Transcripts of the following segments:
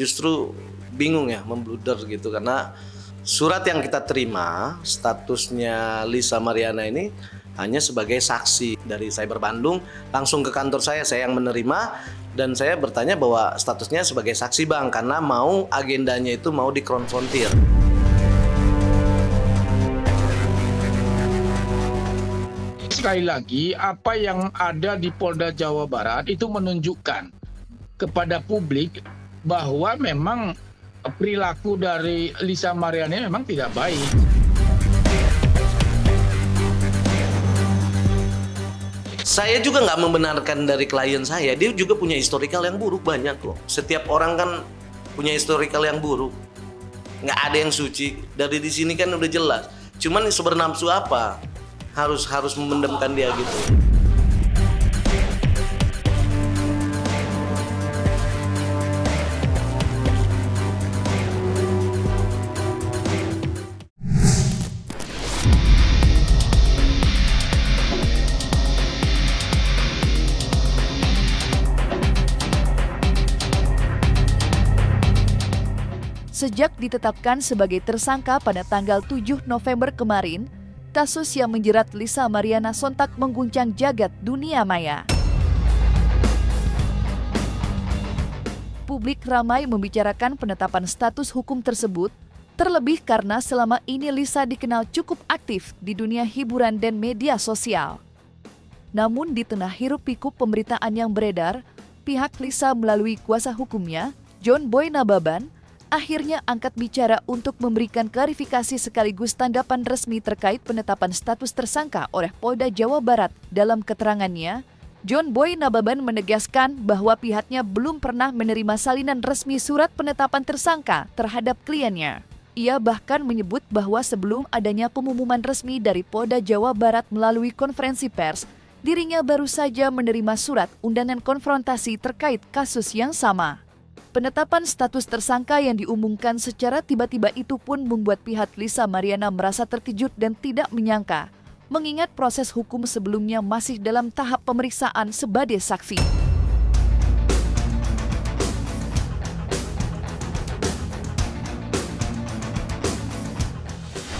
justru bingung ya, membluder gitu, karena surat yang kita terima statusnya Lisa Mariana ini hanya sebagai saksi dari Cyber Bandung langsung ke kantor saya yang menerima, dan saya bertanya bahwa statusnya sebagai saksi Bang, karena mau agendanya itu mau dikonfrontir. Sekali lagi, apa yang ada di Polda Jawa Barat itu menunjukkan kepada publik bahwa memang perilaku dari Lisa Mariana memang tidak baik. Saya juga nggak membenarkan dari klien saya, dia juga punya historikal yang buruk banyak loh. Setiap orang kan punya historikal yang buruk, nggak ada yang suci. Dari di sini kan udah jelas. Cuman sebernafsu apa? Harus memendamkan dia gitu. Sejak ditetapkan sebagai tersangka pada tanggal 7 November kemarin, kasus yang menjerat Lisa Mariana sontak mengguncang jagat dunia maya. Publik ramai membicarakan penetapan status hukum tersebut, terlebih karena selama ini Lisa dikenal cukup aktif di dunia hiburan dan media sosial. Namun di tengah hiruk-pikuk pemberitaan yang beredar, pihak Lisa melalui kuasa hukumnya, John Boy Nababan, akhirnya angkat bicara untuk memberikan klarifikasi sekaligus tanggapan resmi terkait penetapan status tersangka oleh Polda Jawa Barat. Dalam keterangannya, John Boy Nababan menegaskan bahwa pihaknya belum pernah menerima salinan resmi surat penetapan tersangka terhadap kliennya. Ia bahkan menyebut bahwa sebelum adanya pengumuman resmi dari Polda Jawa Barat melalui konferensi pers, dirinya baru saja menerima surat undangan konfrontasi terkait kasus yang sama. Penetapan status tersangka yang diumumkan secara tiba-tiba itu pun membuat pihak Lisa Mariana merasa terkejut dan tidak menyangka, mengingat proses hukum sebelumnya masih dalam tahap pemeriksaan sebagai saksi.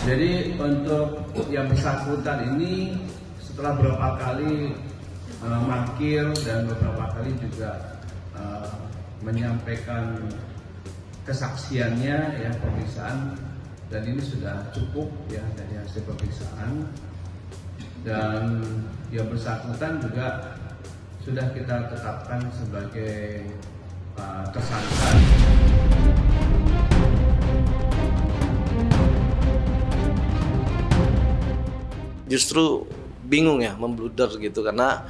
Jadi untuk yang bersangkutan ini setelah beberapa kali mangkir dan beberapa kali juga menyampaikan kesaksiannya ya, pemeriksaan, dan ini sudah cukup ya dari hasil pemeriksaan, dan yang bersangkutan juga sudah kita tetapkan sebagai tersangka. Justru bingung ya, membluder gitu, karena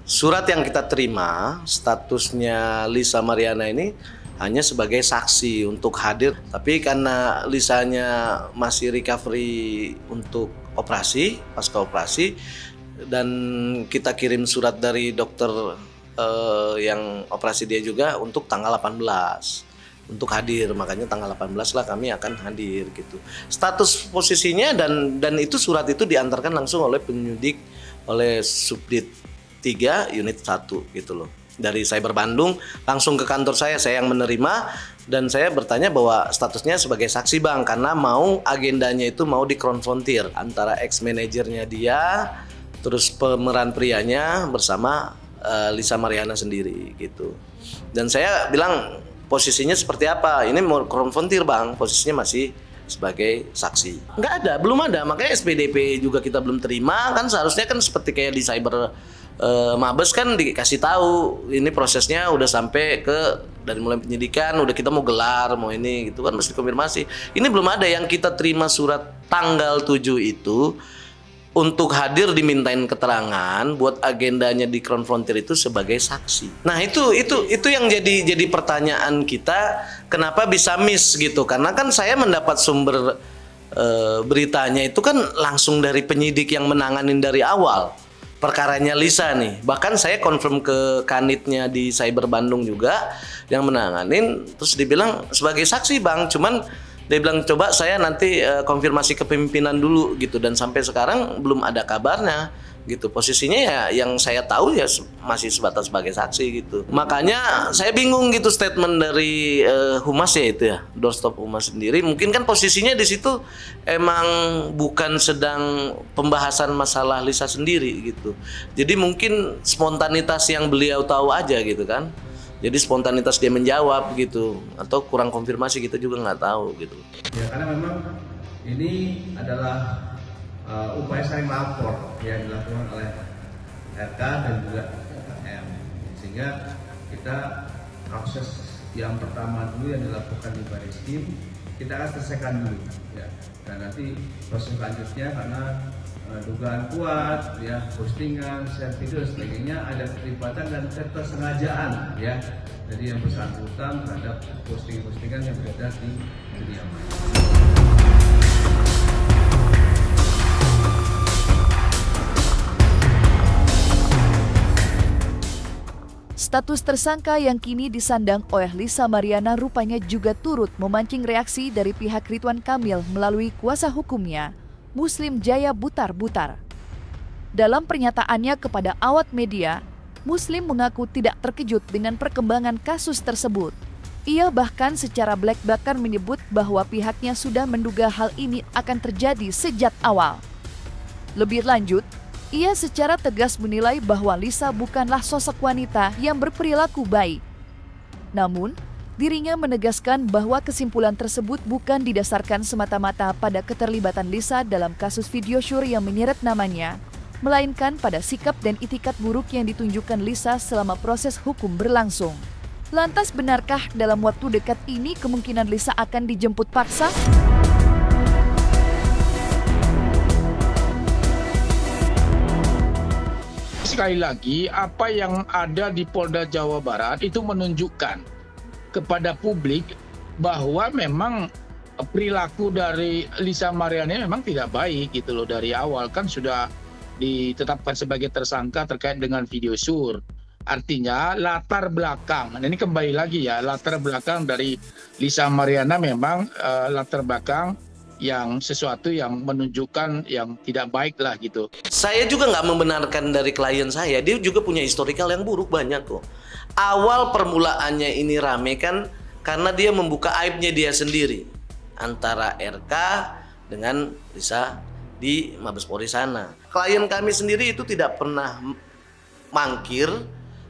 surat yang kita terima statusnya Lisa Mariana ini hanya sebagai saksi untuk hadir, tapi karena Lisanya masih recovery untuk operasi, pasca operasi, dan kita kirim surat dari dokter yang operasi dia juga untuk tanggal 18 untuk hadir, makanya tanggal 18 lah kami akan hadir gitu. Status posisinya dan itu surat itu diantarkan langsung oleh penyidik, oleh Subdit 3 unit 1 gitu loh, dari Cyber Bandung langsung ke kantor saya yang menerima, dan saya bertanya bahwa statusnya sebagai saksi Bang, karena mau agendanya itu mau dikonfrontir antara ex manajernya dia terus pemeran prianya bersama Lisa Mariana sendiri gitu. Dan saya bilang posisinya seperti apa, ini mau konfrontir Bang, posisinya masih sebagai saksi. Nggak ada, belum ada, makanya SPDP juga kita belum terima, kan seharusnya kan seperti kayak di Cyber Mabes kan dikasih tahu ini prosesnya udah sampai ke dari mulai penyidikan, udah kita mau gelar, mau ini gitu kan, mesti konfirmasi. Ini belum ada, yang kita terima surat tanggal 7 itu untuk hadir dimintain keterangan buat agendanya dikonfrontir itu sebagai saksi. Nah, itu yang jadi pertanyaan kita, kenapa bisa miss gitu? Karena kan saya mendapat sumber beritanya itu kan langsung dari penyidik yang menanganin dari awal perkaranya Lisa nih. Bahkan saya confirm ke kanitnya di Cyber Bandung juga yang menanganin, terus dibilang sebagai saksi Bang, cuman dia bilang coba saya nanti konfirmasi ke pimpinan dulu gitu, dan sampai sekarang belum ada kabarnya gitu. Posisinya ya yang saya tahu ya masih sebatas sebagai saksi gitu. Makanya saya bingung gitu statement dari Humas ya itu ya, doorstop Humas sendiri. Mungkin kan posisinya di situ emang bukan sedang pembahasan masalah Lisa sendiri gitu. Jadi mungkin spontanitas yang beliau tahu aja gitu kan. Jadi spontanitas dia menjawab gitu, atau kurang konfirmasi kita juga nggak tahu gitu. Ya karena memang ini adalah upaya saling lapor yang dilakukan oleh RK dan juga M, sehingga kita proses yang pertama dulu yang dilakukan di Barreskrim kita akan selesaikan dulu ya, dan nanti proses selanjutnya karena dugaan kuat ya, postingan, share video dan sebagainya ada keterlibatan dan ketersengajaan ya, jadi yang bersangkutan terhadap postingan yang beredar di media maya. Status tersangka yang kini disandang oleh Lisa Mariana rupanya juga turut memancing reaksi dari pihak Ridwan Kamil melalui kuasa hukumnya, Muslim Jaya Butar-Butar. Dalam pernyataannya kepada awak media, Muslim mengaku tidak terkejut dengan perkembangan kasus tersebut. Ia bahkan secara belak-belakan menyebut bahwa pihaknya sudah menduga hal ini akan terjadi sejak awal. Lebih lanjut, ia secara tegas menilai bahwa Lisa bukanlah sosok wanita yang berperilaku baik. Namun, dirinya menegaskan bahwa kesimpulan tersebut bukan didasarkan semata-mata pada keterlibatan Lisa dalam kasus video syur yang menyeret namanya, melainkan pada sikap dan itikat buruk yang ditunjukkan Lisa selama proses hukum berlangsung. Lantas benarkah dalam waktu dekat ini kemungkinan Lisa akan dijemput paksa? Sekali lagi, apa yang ada di Polda Jawa Barat itu menunjukkan kepada publik bahwa memang perilaku dari Lisa Mariana memang tidak baik gitu loh. Dari awal kan sudah ditetapkan sebagai tersangka terkait dengan video syur. Artinya latar belakang, ini kembali lagi ya, latar belakang dari Lisa Mariana memang latar belakang yang sesuatu yang menunjukkan yang tidak baik lah gitu. Saya juga nggak membenarkan dari klien saya, dia juga punya historikal yang buruk banyak kok. Awal permulaannya ini rame kan karena dia membuka aibnya dia sendiri antara RK dengan Lisa di Mabes Polri sana. Klien kami sendiri itu tidak pernah mangkir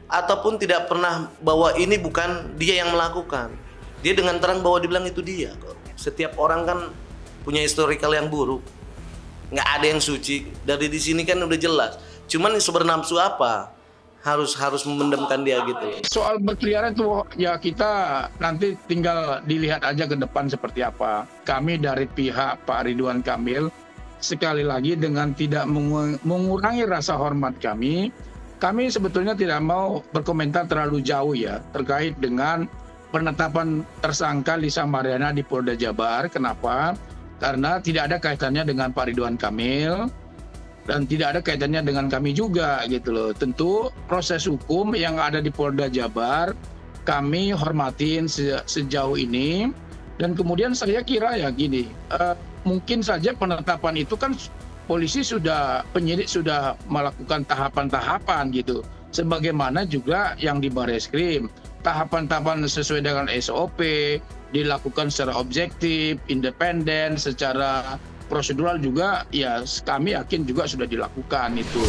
ataupun tidak pernah bahwa ini bukan dia yang melakukan. Dia dengan terang bahwa dibilang itu dia kok. Setiap orang kan punya historikal yang buruk, nggak ada yang suci. Dari di sini kan udah jelas. Cuman sebernafsu apa harus memendamkan dia gitu. Soal berkeliaran tuh ya kita nanti tinggal dilihat aja ke depan seperti apa. Kami dari pihak Pak Ridwan Kamil sekali lagi dengan tidak mengurangi rasa hormat kami sebetulnya tidak mau berkomentar terlalu jauh ya terkait dengan penetapan tersangka Lisa Mariana di Polda Jabar. Kenapa? Karena tidak ada kaitannya dengan Pak Ridwan Kamil dan tidak ada kaitannya dengan kami juga gitu loh. Tentu proses hukum yang ada di Polda Jabar kami hormatin sejauh ini, dan kemudian saya kira ya gini, mungkin saja penetapan itu kan penyidik sudah melakukan tahapan-tahapan gitu, sebagaimana juga yang di Barreskrim. Tahapan-tahapan sesuai dengan SOP dilakukan secara objektif, independen, secara prosedural juga ya kami yakin juga sudah dilakukan itu.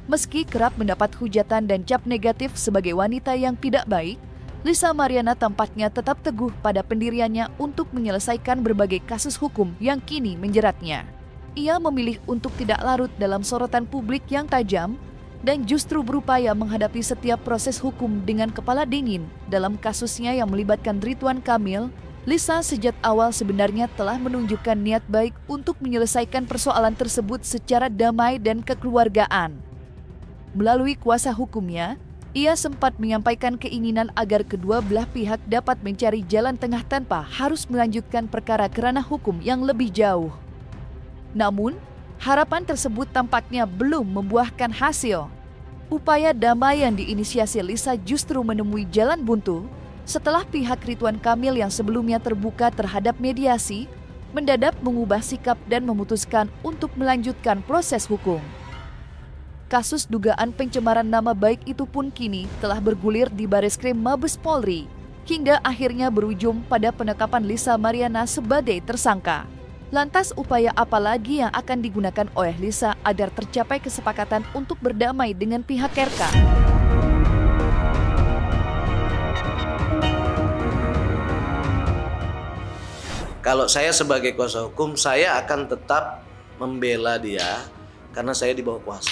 Meski kerap mendapat hujatan dan cap negatif sebagai wanita yang tidak baik, Lisa Mariana tampaknya tetap teguh pada pendiriannya untuk menyelesaikan berbagai kasus hukum yang kini menjeratnya. Ia memilih untuk tidak larut dalam sorotan publik yang tajam dan justru berupaya menghadapi setiap proses hukum dengan kepala dingin. Dalam kasusnya yang melibatkan Ridwan Kamil, Lisa sejak awal sebenarnya telah menunjukkan niat baik untuk menyelesaikan persoalan tersebut secara damai dan kekeluargaan. Melalui kuasa hukumnya, ia sempat menyampaikan keinginan agar kedua belah pihak dapat mencari jalan tengah tanpa harus melanjutkan perkara ke ranah hukum yang lebih jauh. Namun, harapan tersebut tampaknya belum membuahkan hasil. Upaya damai yang diinisiasi Lisa justru menemui jalan buntu setelah pihak Ridwan Kamil yang sebelumnya terbuka terhadap mediasi, mendadak mengubah sikap dan memutuskan untuk melanjutkan proses hukum. Kasus dugaan pencemaran nama baik itu pun kini telah bergulir di Bareskrim Mabes Polri, hingga akhirnya berujung pada penetapan Lisa Mariana sebagai tersangka. Lantas upaya apa lagi yang akan digunakan oleh Lisa agar tercapai kesepakatan untuk berdamai dengan pihak RK? Kalau saya sebagai kuasa hukum, saya akan tetap membela dia karena saya di bawah kuasa.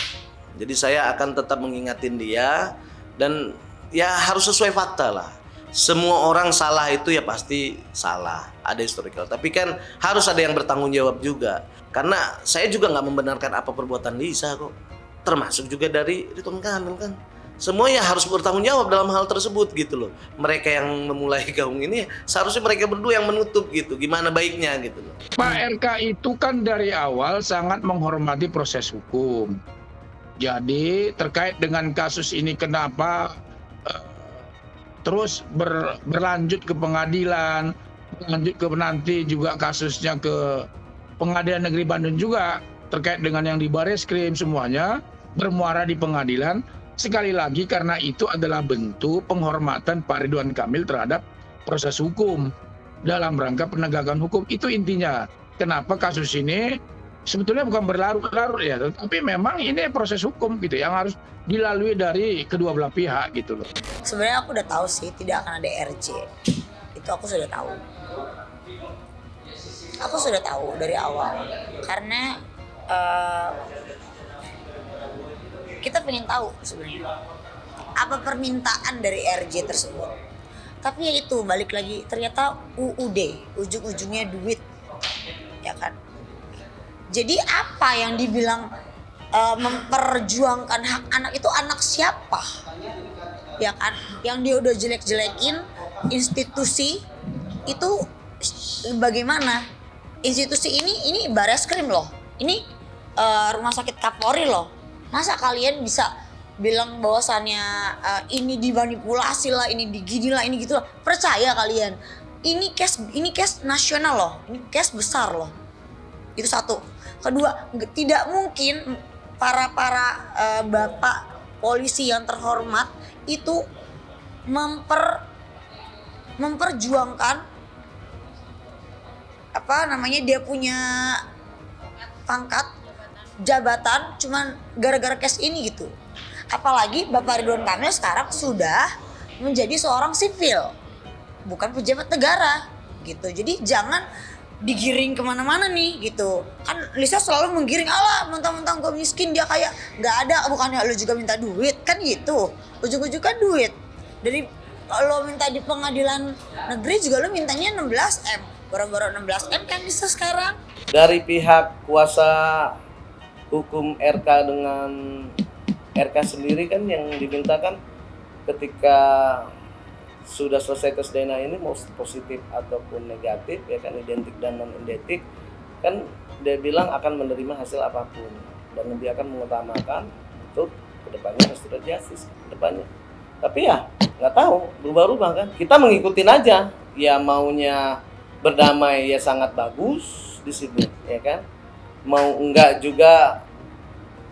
Jadi saya akan tetap mengingatin dia dan ya harus sesuai fakta lah. Semua orang salah itu ya pasti salah, ada historical. Tapi kan harus ada yang bertanggung jawab juga. Karena saya juga nggak membenarkan apa perbuatan Lisa kok. Termasuk juga dari Ridwan Kamil kan. Semuanya harus bertanggung jawab dalam hal tersebut gitu loh. Mereka yang memulai gaung ini seharusnya mereka berdua yang menutup gitu. Gimana baiknya gitu loh. Pak RK itu kan dari awal sangat menghormati proses hukum. Jadi terkait dengan kasus ini kenapa terus berlanjut ke pengadilan, berlanjut ke nanti juga kasusnya ke Pengadilan Negeri Bandung juga terkait dengan yang di Bareskrim, semuanya bermuara di pengadilan. Sekali lagi karena itu adalah bentuk penghormatan Pak Ridwan Kamil terhadap proses hukum dalam rangka penegakan hukum. Itu intinya. Kenapa kasus ini sebetulnya bukan berlarut-larut ya, tapi memang ini proses hukum gitu yang harus dilalui dari kedua belah pihak gitu loh. Sebenarnya aku udah tahu sih tidak akan ada RJ. Itu aku sudah tahu. Aku sudah tahu dari awal karena kita pengen tahu sebenarnya apa permintaan dari RJ tersebut. Tapi ya itu balik lagi ternyata UUD ujung-ujungnya duit, ya kan. Jadi apa yang dibilang memperjuangkan hak anak itu anak siapa, ya kan? Yang dia udah jelek-jelekin institusi itu bagaimana? Institusi ini Bareskrim loh, ini rumah sakit Kapolri loh. Masa kalian bisa bilang bahwasannya ini dimanipulasi lah, ini digini lah, ini gitu lah. Percaya kalian? Ini case nasional loh, ini case besar loh. Itu satu. Kedua, tidak mungkin para bapak polisi yang terhormat itu memperjuangkan dia punya pangkat jabatan cuman gara-gara case ini gitu. Apalagi Bapak Ridwan Kamil sekarang sudah menjadi seorang sipil, bukan pejabat negara gitu. Jadi jangan digiring kemana-mana nih gitu. Kan Lisa selalu menggiring, alah mentang-mentang gue miskin dia kayak nggak ada, bukannya lo juga minta duit kan gitu. Ujung-ujung kan duit. Dari lo minta di pengadilan negeri juga lo mintanya 16M. Baru-baru 16M kan Lisa sekarang. Dari pihak kuasa hukum RK dengan RK sendiri kan yang dimintakan ketika sudah selesai tes DNA ini mau positif ataupun negatif ya kan, identik dan non identik kan, dia bilang akan menerima hasil apapun dan dia akan mengutamakan untuk kedepannya restoratif justice kedepannya. Tapi ya nggak tahu, berubah-ubah kan, kita mengikutin aja. Ya maunya berdamai ya sangat bagus di sini ya kan, mau enggak juga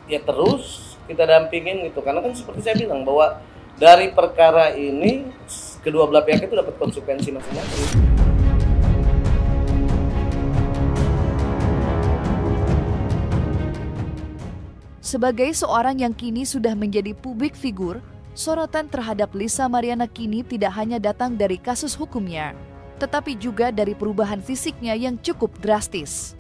ya terus kita dampingin gitu. Karena kan seperti saya bilang bahwa dari perkara ini kedua belah pihak itu dapat konsekuensi masing-masing. Sebagai seorang yang kini sudah menjadi publik figur, sorotan terhadap Lisa Mariana kini tidak hanya datang dari kasus hukumnya, tetapi juga dari perubahan fisiknya yang cukup drastis.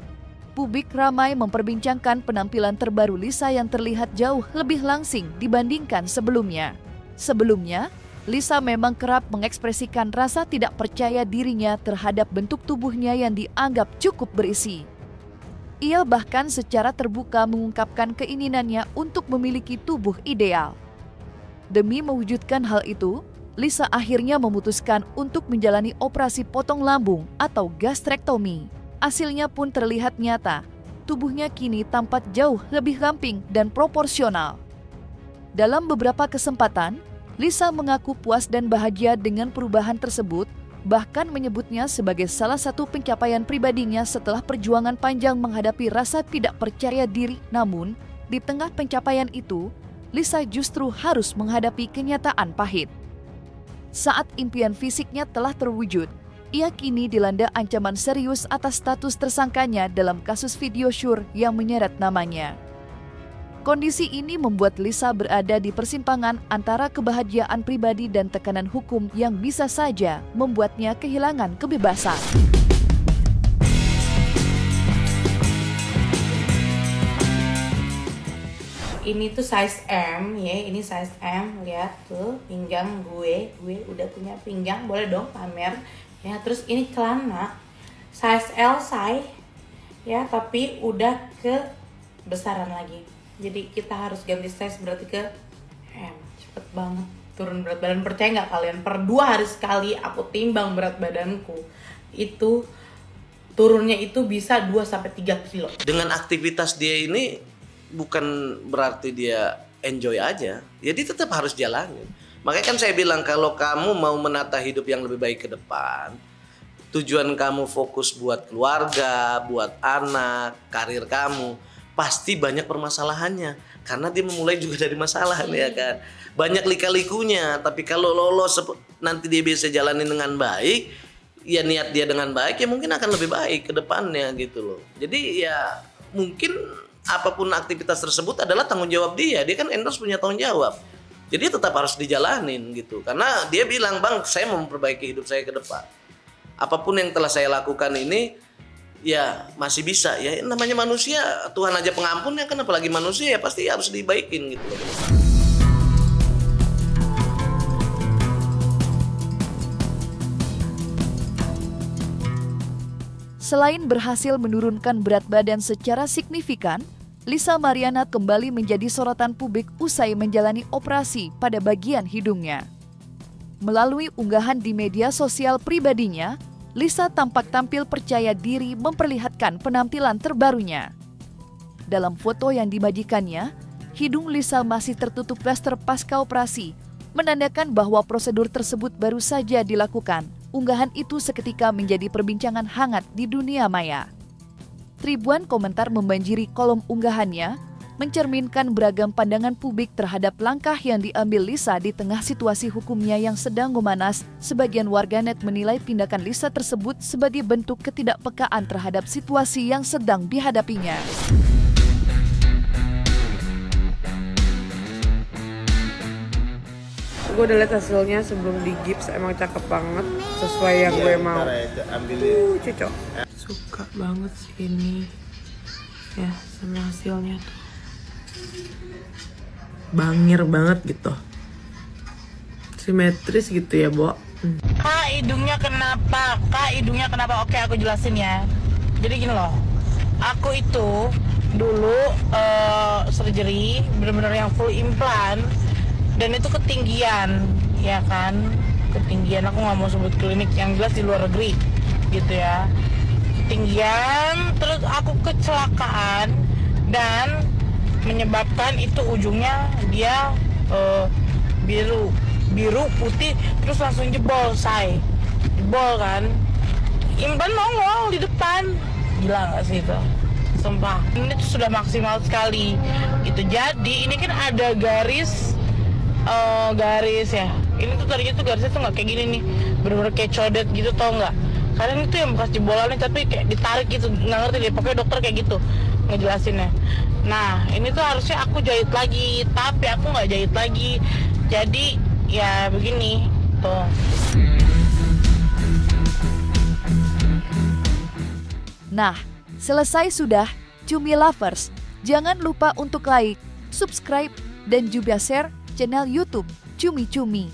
Publik ramai memperbincangkan penampilan terbaru Lisa yang terlihat jauh lebih langsing dibandingkan sebelumnya. Sebelumnya, Lisa memang kerap mengekspresikan rasa tidak percaya dirinya terhadap bentuk tubuhnya yang dianggap cukup berisi. Ia bahkan secara terbuka mengungkapkan keinginannya untuk memiliki tubuh ideal. Demi mewujudkan hal itu, Lisa akhirnya memutuskan untuk menjalani operasi potong lambung atau gastrektomi. Hasilnya pun terlihat nyata, tubuhnya kini tampak jauh lebih ramping dan proporsional. Dalam beberapa kesempatan, Lisa mengaku puas dan bahagia dengan perubahan tersebut, bahkan menyebutnya sebagai salah satu pencapaian pribadinya setelah perjuangan panjang menghadapi rasa tidak percaya diri. Namun, di tengah pencapaian itu, Lisa justru harus menghadapi kenyataan pahit. Saat impian fisiknya telah terwujud, ia kini dilanda ancaman serius atas status tersangkanya dalam kasus video syur yang menyeret namanya. Kondisi ini membuat Lisa berada di persimpangan antara kebahagiaan pribadi dan tekanan hukum yang bisa saja membuatnya kehilangan kebebasan. Ini tuh size M ya, ini size M, lihat tuh pinggang gue udah punya pinggang, boleh dong pamer ya. Terus ini celana size L size ya, tapi udah kebesaran lagi. Jadi kita harus ganti size berarti ke M. Cepet banget turun berat badan. Percaya nggak kalian? Per 2 hari sekali aku timbang berat badanku. Itu turunnya itu bisa 2-3 kilo. Dengan aktivitas dia ini bukan berarti dia enjoy aja. Jadi tetap harus jalanin. Makanya kan saya bilang kalau kamu mau menata hidup yang lebih baik ke depan, tujuan kamu fokus buat keluarga, buat anak, karir kamu, pasti banyak permasalahannya karena dia memulai juga dari masalah ya kan. Banyak lika-likunya, tapi kalau lolos nanti dia bisa jalanin dengan baik, ya niat dia dengan baik ya mungkin akan lebih baik ke depannya gitu loh. Jadi ya mungkin apapun aktivitas tersebut adalah tanggung jawab dia. Dia kan endorse punya tanggung jawab. Jadi tetap harus dijalanin gitu. Karena dia bilang, "Bang, saya mau memperbaiki hidup saya ke depan. Apapun yang telah saya lakukan ini ya masih bisa ya, namanya manusia, Tuhan aja pengampun ya kan, apalagi manusia ya pasti harus dibaikin gitu loh." Selain berhasil menurunkan berat badan secara signifikan, Lisa Mariana kembali menjadi sorotan publik usai menjalani operasi pada bagian hidungnya. Melalui unggahan di media sosial pribadinya, Lisa tampak tampil percaya diri memperlihatkan penampilan terbarunya. Dalam foto yang dibagikannya, hidung Lisa masih tertutup plester pasca operasi, menandakan bahwa prosedur tersebut baru saja dilakukan. Unggahan itu seketika menjadi perbincangan hangat di dunia maya. Ribuan komentar membanjiri kolom unggahannya, mencerminkan beragam pandangan publik terhadap langkah yang diambil Lisa di tengah situasi hukumnya yang sedang memanas. Sebagian warganet menilai tindakan Lisa tersebut sebagai bentuk ketidakpekaan terhadap situasi yang sedang dihadapinya. Gue udah liat hasilnya sebelum digips, emang cakep banget, sesuai yang gue mau. Cocok. Suka banget sih ini ya sama hasilnya tuh. Bangir banget gitu, simetris gitu ya, Bo. Kak, hidungnya kenapa? Oke, aku jelasin ya. Jadi gini loh, aku itu dulu surgery bener-bener yang full implant, dan itu ketinggian, ya kan? Ketinggian, aku nggak mau sebut klinik, yang jelas di luar negeri, gitu ya. Ketinggian, terus aku kecelakaan dan menyebabkan itu ujungnya dia biru putih, terus langsung jebol kan, implan nongol di depan. Gila nggak sih itu, sumpah. Ini tuh sudah maksimal sekali itu. Jadi ini kan ada garis ya, ini tuh tadinya tuh garisnya tuh nggak kayak gini nih, bener-bener kayak codet gitu, tau nggak? Kadang itu yang bekas jebolannya tapi kayak ditarik gitu, nggak ngerti deh, pokoknya dokter kayak gitu ngejelasinnya. Nah ini tuh harusnya aku jahit lagi, tapi aku nggak jahit lagi, jadi ya begini tuh. Nah, selesai sudah, Cumi Lovers. Jangan lupa untuk like, subscribe, dan juga share channel YouTube Cumi Cumi.